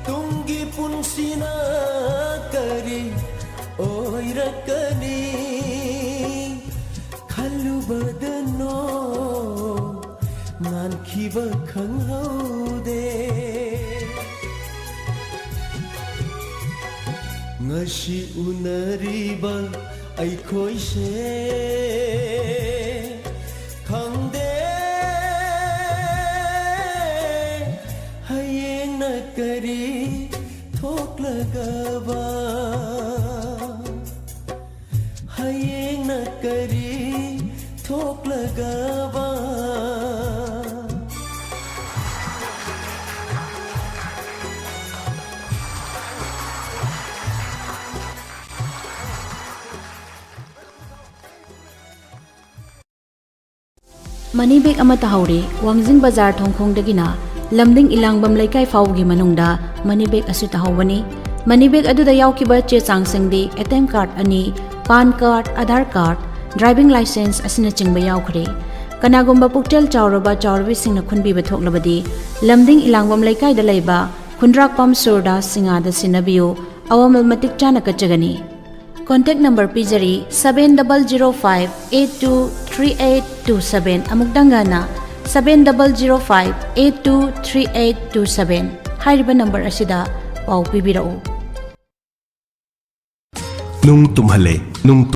Tungi punsina kari oirakani Khalu badano nan khiba khanghaude Ngashi unariba aikhoi se khangde hayeng na kari thoklagaba hayeng na kari thoklagaba Money bag ama tahawri Wangjing Bazar thongkhongdagina lamding ilangbam laikai fawgi manungda money bag asu tahawani money bag aduda yawkiba che changsingdi ATM card ani pan card Aadhaar card driving license asina chingba yawkhre kanagumba puktel chawraba chawrbi singna khunbi bathoklabadi lamding ilangbam laikai da laiba khundrak pam surda singa da sinabiyo awamal matik chana kachagani contact number pijari 7005823827 amukdangana 7005823827 hairiba number asida pau pibirau nung tumhale nung